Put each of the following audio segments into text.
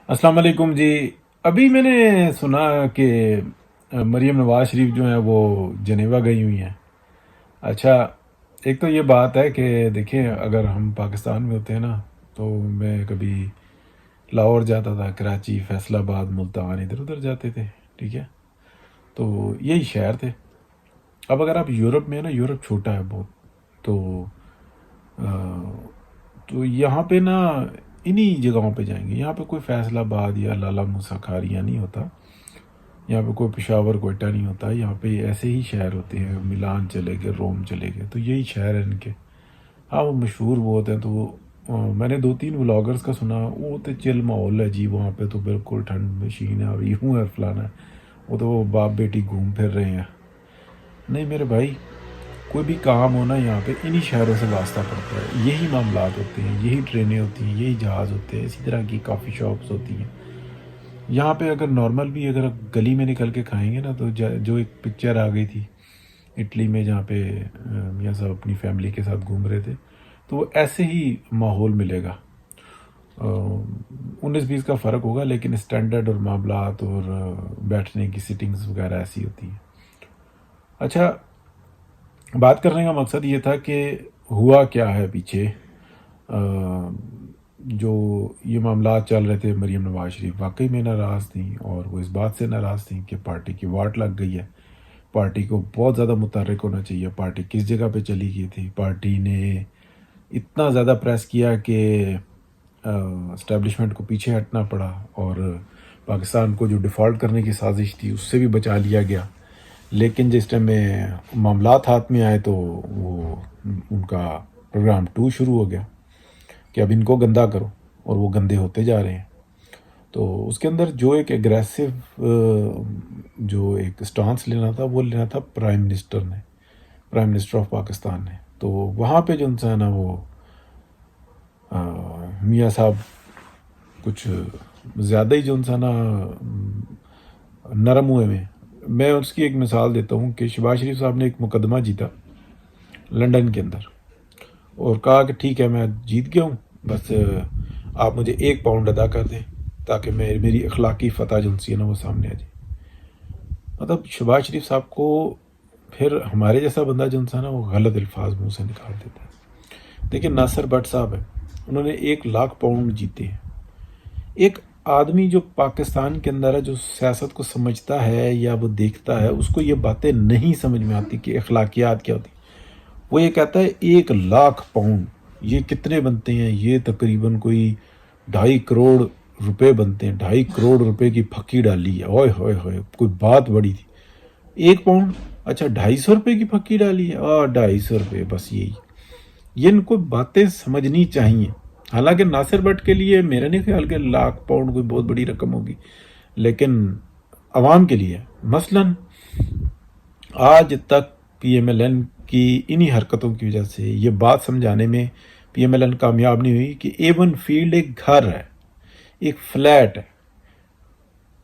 السلام علیکم جی۔ ابھی میں نے سنا کہ مریم نواز شریف جو ہیں وہ جنیوا گئی ہوئی ہیں۔ اچھا، ایک تو یہ بات ہے کہ دیکھیں، اگر ہم پاکستان میں ہوتے ہیں نا تو میں کبھی لاہور جاتا تھا، کراچی، فیصل آباد، ملتان، ادھر ادھر جاتے تھے، ٹھیک ہے، تو یہی شہر تھے۔ اب اگر آپ یورپ میں ہیں نا، یورپ چھوٹا ہے بہت، تو تو یہاں پہ نا انہی جگہوں پہ جائیں گے۔ یہاں پہ کوئی فیصل آباد یا لالا موسیٰ کھاریا نہیں ہوتا، یہاں پہ کوئی پشاور کوئٹہ نہیں ہوتا، یہاں پہ ایسے ہی شہر ہوتے ہیں، ملان چلے گئے، روم چلے گئے، تو یہی شہر ہیں ان کے۔ ہاں وہ مشہور بہت ہیں، تو میں نے 2-3 ولاگرز کا سنا، وہ تو چل ماحول ہے جی، وہاں پہ تو بالکل ٹھنڈ مشین ہے اور یوں ہے فلانا ہے، وہ تو وہ باپ بیٹی گھوم پھر رہے ہیں۔ نہیں میرے بھائی، کوئی بھی کام ہونا یہاں پہ انہی شہروں سے واسطہ پڑتا ہے، یہی معاملات ہوتے ہیں، یہی ٹرینیں ہوتی ہیں، یہی جہاز ہوتے ہیں، اسی طرح کی کافی شاپس ہوتی ہیں یہاں پہ۔ اگر نارمل بھی اگر گلی میں نکل کے کھائیں گے نا، تو جو ایک پکچر آ گئی تھی اٹلی میں، جہاں پہ میاں صاحب اپنی فیملی کے ساتھ گھوم رہے تھے، تو وہ ایسے ہی ماحول ملے گا۔ 19-20 کا فرق ہوگا، لیکن اسٹینڈرڈ اور معاملات اور بیٹھنے کی سٹنگز وغیرہ ایسی ہوتی ہیں۔ اچھا، بات کرنے کا مقصد یہ تھا کہ ہوا کیا ہے پیچھے۔ جو یہ معاملات چل رہے تھے، مریم نواز شریف واقعی میں ناراض تھیں، اور وہ اس بات سے ناراض تھیں کہ پارٹی کی واٹ لگ گئی ہے، پارٹی کو بہت زیادہ متحرک ہونا چاہیے۔ پارٹی کس جگہ پہ چلی گئی تھی؟ پارٹی نے اتنا زیادہ پریس کیا کہ اسٹیبلشمنٹ کو پیچھے ہٹنا پڑا، اور پاکستان کو جو ڈیفالٹ کرنے کی سازش تھی اس سے بھی بچا لیا گیا۔ لیکن جس ٹائم میں معاملات ہاتھ میں آئے تو وہ ان کا پروگرام 2 شروع ہو گیا کہ اب ان کو گندا کرو، اور وہ گندے ہوتے جا رہے ہیں۔ تو اس کے اندر جو ایک ایگریسو جو ایک سٹانس لینا تھا، وہ لینا تھا پرائم منسٹر آف پاکستان نے۔ تو وہاں پہ جو انسان ہے وہ میاں صاحب کچھ زیادہ ہی جو انسان نرم ہوئے میں۔ میں اس کی ایک مثال دیتا ہوں کہ شہباز شریف صاحب نے ایک مقدمہ جیتا لنڈن کے اندر، اور کہا کہ ٹھیک ہے میں جیت گیا ہوں، بس آپ مجھے 1 پاؤنڈ ادا کر دیں تاکہ میری اخلاقی فتح جو سی ہے نا وہ سامنے آ جائے۔ مطلب شہباز شریف صاحب کو پھر ہمارے جیسا بندہ جو انسان ہے وہ غلط الفاظ منہ سے نکال دیتا ہے۔ دیکھیں ناصر بٹ صاحب ہے، انہوں نے 1 لاکھ پاؤنڈ جیتے ہیں۔ ایک آدمی جو پاکستان کے اندر ہے، جو سیاست کو سمجھتا ہے یا وہ دیکھتا ہے، اس کو یہ باتیں نہیں سمجھ میں آتی کہ اخلاقیات کیا ہوتی۔ وہ یہ کہتا ہے 1 لاکھ پاؤنڈ یہ کتنے بنتے ہیں؟ یہ تقریباً کوئی 2.5 کروڑ روپے بنتے ہیں۔ 2.5 کروڑ روپے کی پھکی ڈالی ہے، اوئے ہوئے ہوئے، کوئی بات بڑی تھی۔ 1 پاؤنڈ، اچھا 250 روپے کی پھکی ڈالی ہے، 250 روپے، بس یہی۔ یہ ان کو باتیں سمجھنی چاہیے۔ حالانکہ ناصر بٹ کے لیے میرا نہیں خیال کہ 1 لاکھ پاؤنڈ کوئی بہت بڑی رقم ہوگی، لیکن عوام کے لیے مثلاً آج تک پی ایم ایل این کی انہی حرکتوں کی وجہ سے یہ بات سمجھانے میں پی ایم ایل این کامیاب نہیں ہوئی کہ ایون فیلڈ ایک گھر ہے، ایک فلیٹ ہے،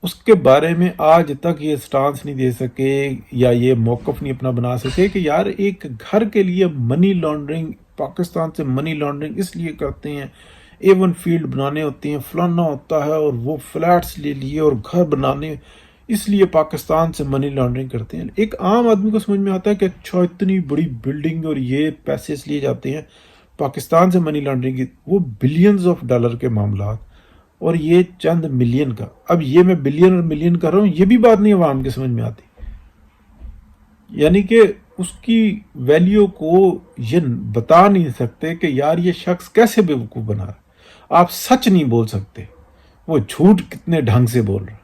اس کے بارے میں آج تک یہ سٹانس نہیں دے سکے یا یہ موقف نہیں اپنا بنا سکے کہ یار ایک گھر کے لیے منی لانڈرنگ، پاکستان سے منی لانڈرنگ اس لیے کرتے ہیں، ایون فیلڈ بنانے ہوتے ہیں، فلانا ہوتا ہے، اور وہ فلیٹس لے لیے اور گھر بنانے، اس لیے پاکستان سے منی لانڈرنگ کرتے ہیں۔ ایک عام آدمی کو سمجھ میں آتا ہے کہ اچھا اتنی بڑی بلڈنگ اور یہ پیسے اس لیے جاتے ہیں پاکستان سے منی لانڈرنگ کی، وہ بلینز آف ڈالر کے معاملات، اور یہ چند ملین کا۔ اب یہ میں بلین اور ملین کر رہا ہوں، یہ بھی بات نہیں عوام کے سمجھ میں آتی، یعنی کہ اس کی ویلیو کو یہ بتا نہیں سکتے کہ یار یہ شخص کیسے بیوقوف بنا رہا ہے۔ آپ سچ نہیں بول سکتے، وہ جھوٹ کتنے ڈھنگ سے بول رہا ہے۔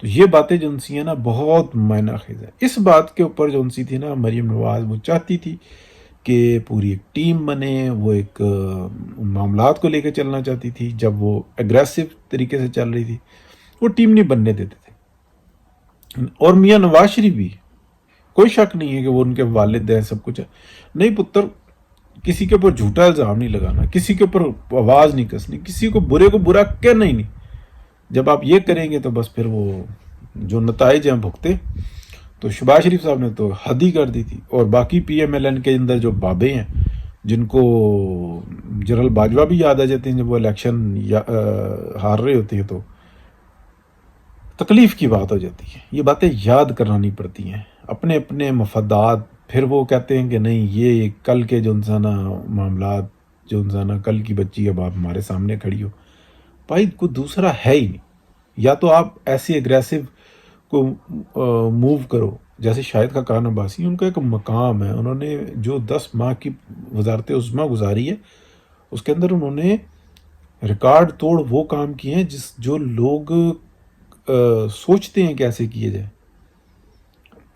تو یہ باتیں جو انسی ہیں نا بہت معنی خیز ہے۔ اس بات کے اوپر جو انسی تھی نا مریم نواز، وہ چاہتی تھی کہ پوری ایک ٹیم بنے، وہ ایک معاملات کو لے کے چلنا چاہتی تھی۔ جب وہ اگریسو طریقے سے چل رہی تھی، وہ ٹیم نہیں بننے دیتے تھے۔ اور میاں نواز شریف بھی، کوئی شک نہیں ہے کہ وہ ان کے والد ہیں، سب کچھ ہے، نہیں پتر، کسی کے اوپر جھوٹا الزام نہیں لگانا، کسی کے اوپر آواز نہیں کسنی، کسی کو برے کہنا ہی نہیں۔ جب آپ یہ کریں گے تو بس پھر وہ جو نتائج ہیں بھگتے۔ تو شہباز شریف صاحب نے تو حد ہی کر دی تھی، اور باقی پی ایم ایل این کے اندر جو بابے ہیں جن کو جنرل باجوہ بھی یاد آ جاتے ہیں جب وہ الیکشن ہار رہے ہوتے ہیں تو تکلیف کی بات ہو جاتی ہے. یہ باتیں یاد کرانی پڑتی ہیں. اپنے اپنے مفادات، پھر وہ کہتے ہیں کہ نہیں یہ کل کے جو انسانہ معاملات، جو انسانہ کل کی بچی اب آپ ہمارے سامنے کھڑی ہو. بھائی کوئی دوسرا ہے ہی نہیں. یا تو آپ ایسی اگریسو کو موو کرو جیسے شاہد خاقان عباسی. ان کا ایک مقام ہے، انہوں نے جو 10 ماہ کی وزارت عظمیٰ گزاری ہے اس کے اندر انہوں نے ریکارڈ توڑ وہ کام کیے ہیں جو لوگ سوچتے ہیں کیسے کیے جائے.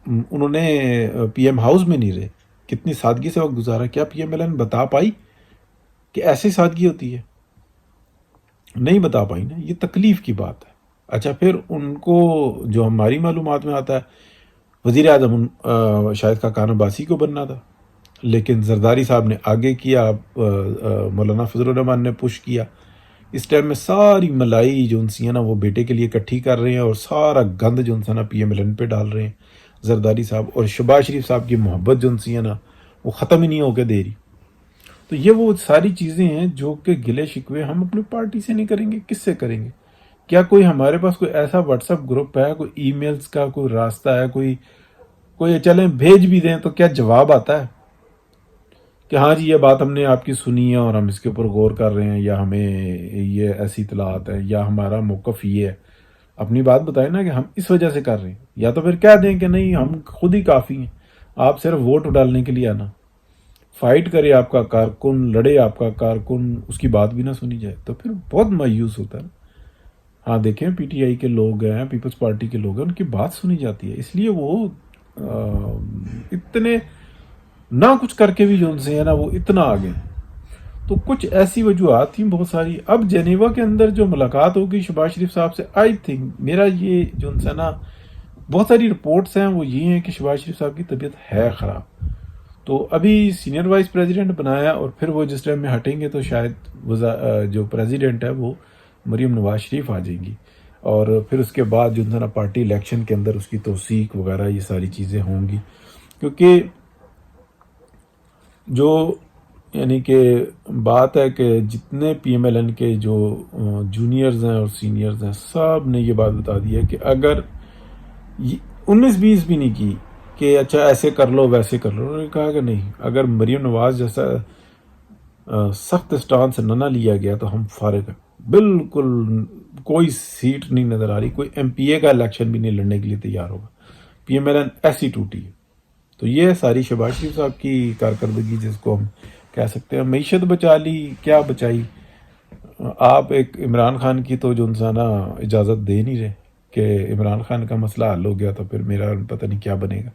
انہوں نے پی ایم ہاؤس میں نہیں رہے، کتنی سادگی سے وقت گزارا. کیا پی ایم ایل این بتا پائی کہ ایسی سادگی ہوتی ہے؟ نہیں بتا پائی نا. یہ تکلیف کی بات ہے. اچھا پھر ان کو جو ہماری معلومات میں آتا ہے وزیر اعظم شاہد خاقان عباسی کو بننا تھا، لیکن زرداری صاحب نے آگے کیا، مولانا فضل الرحمان نے پش کیا. اس ٹائم میں ساری ملائی جو ان سی ہے نا وہ بیٹے کے لیے اکٹھی کر رہے ہیں اور سارا گند جو ان سے نا پی ایم ایل این پہ ڈال رہے ہیں زرداری صاحب. اور شہباز شریف صاحب کی محبت جو ان سی ہے نا وہ ختم ہی نہیں ہو کے دے رہی. تو یہ وہ ساری چیزیں ہیں جو کہ گلے شکوے ہم اپنی پارٹی سے نہیں کریں گے، کس سے کریں گے؟ کیا کوئی ہمارے پاس کوئی ایسا واٹس ایپ گروپ ہے، کوئی ای میلز کا کوئی راستہ ہے، کوئی چلیں بھیج بھی دیں تو کیا جواب آتا ہے کہ ہاں جی یہ بات ہم نے آپ کی سنی ہے اور ہم اس کے اوپر غور کر رہے ہیں، یا ہمیں یہ ایسی اطلاعات ہے، یا ہمارا موقف یہ ہے؟ اپنی بات بتائیں نا کہ ہم اس وجہ سے کر رہے ہیں. یا تو پھر کہہ دیں کہ نہیں ہم خود ہی کافی ہیں، آپ صرف ووٹ ڈالنے کے لیے آنا. فائٹ کرے آپ کا کارکن، لڑے آپ کا کارکن، اس کی بات بھی نہ سنی جائے تو پھر بہت مایوس ہوتا ہے. ہاں دیکھیں پی ٹی آئی کے لوگ ہیں، پیپلز پارٹی کے لوگ ہیں، ان کی بات سنی جاتی ہے. اس لیے وہ اتنے نہ کچھ کر کے بھی جو ان سے ہے نا وہ اتنا آگے. تو کچھ ایسی وجوہات تھیں بہت ساری. اب جنیوا کے اندر جو ملاقات ہوگی شہباز شریف صاحب سے، آئی تھنک میرا یہ جو ان سے نا بہت ساری رپورٹس ہیں وہ یہ ہیں کہ شہباز شریف صاحب کی طبیعت ہے خراب. تو ابھی سینئر وائس پریزیڈنٹ بنایا اور پھر وہ جس ٹائم میں ہٹیں گے تو شاید جو پریزیڈنٹ ہے وہ مریم نواز شریف آ جائیں گی. اور پھر اس کے بعد جو نا پارٹی الیکشن کے اندر اس کی توثیق وغیرہ یہ ساری چیزیں ہوں گی. کیونکہ جو یعنی کہ بات ہے کہ جتنے پی ایم ایل این کے جو جونیئرز ہیں اور سینئرز ہیں سب نے یہ بات بتا دی ہے کہ اگر 19-20 بھی نہیں کی کہ اچھا ایسے کر لو ویسے کر لو. انہوں نے کہا کہ نہیں، اگر مریم نواز جیسا سخت اسٹانس نہ لیا گیا تو ہم فارغ ہیں. بالکل کوئی سیٹ نہیں نظر آ رہی، کوئی ایم پی اے کا الیکشن بھی نہیں لڑنے کے لیے تیار ہوگا. پی ایم ایل این ایسی ٹوٹی ہے. تو یہ ساری شہباز شریف صاحب کی کارکردگی جس کو ہم کہہ سکتے ہیں. معیشت بچا لی، کیا بچائی؟ آپ ایک عمران خان کی تو جو انسانہ اجازت دے نہیں رہے کہ عمران خان کا مسئلہ حل ہو گیا تو پھر میرا پتہ نہیں کیا بنے گا.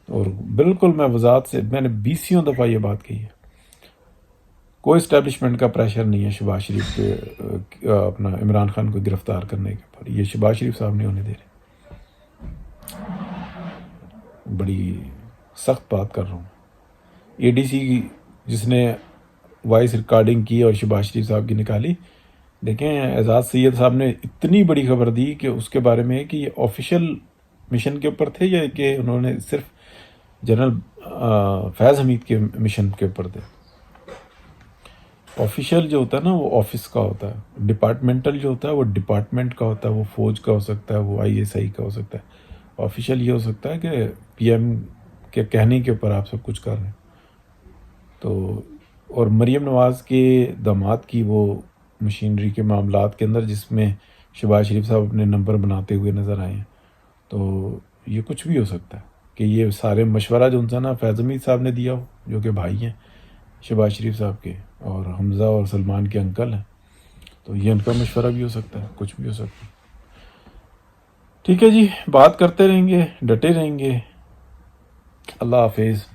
اور بالکل میں وضاحت سے میں نے 20 دفعہ یہ بات کہی ہے، کوئی اسٹیبلشمنٹ کا پریشر نہیں ہے شہباز شریف کے اپنا عمران خان کو گرفتار کرنے کے اوپر. یہ شہباز شریف صاحب نہیں ہونے دے رہے. بڑی سخت بات کر رہا ہوں. اے ڈی سی جس نے وائس ریکارڈنگ کی اور شہباز شریف صاحب کی نکالی، دیکھیں اعزاز سید صاحب نے اتنی بڑی خبر دی کہ اس کے بارے میں کہ یہ آفیشیل مشن کے اوپر تھے یا کہ انہوں نے صرف جنرل فیض حمید کے مشن کے اوپر تھے. آفیشیل جو ہوتا ہے نا وہ آفس کا ہوتا ہے، ڈپارٹمنٹل جو ہوتا ہے وہ ڈپارٹمنٹ کا ہوتا ہے، وہ فوج کا ہو سکتا ہے، وہ آئی ایس آئی کا ہو سکتا ہے. آفیشیل یہ ہو سکتا ہے کہ پی ایم کے کہنے کے اوپر آپ سب کچھ کر رہے ہیں. تو اور مریم نواز کے داماد کی وہ مشینری کے معاملات کے اندر جس میں شہباز شریف صاحب اپنے نمبر بناتے ہوئے نظر آئے ہیں، تو یہ کچھ بھی ہو سکتا ہے کہ یہ سارے مشورہ جو ان سے نا فیض حمید صاحب نے دیا ہو، جو کہ بھائی ہیں شہباز شریف صاحب کے اور حمزہ اور سلمان کے انکل ہیں. تو یہ ان کا مشورہ بھی ہو سکتا ہے، کچھ بھی ہو سکتا ہے. ٹھیک ہے جی، بات کرتے رہیں گے، ڈٹے رہیں گے. اللہ حافظ.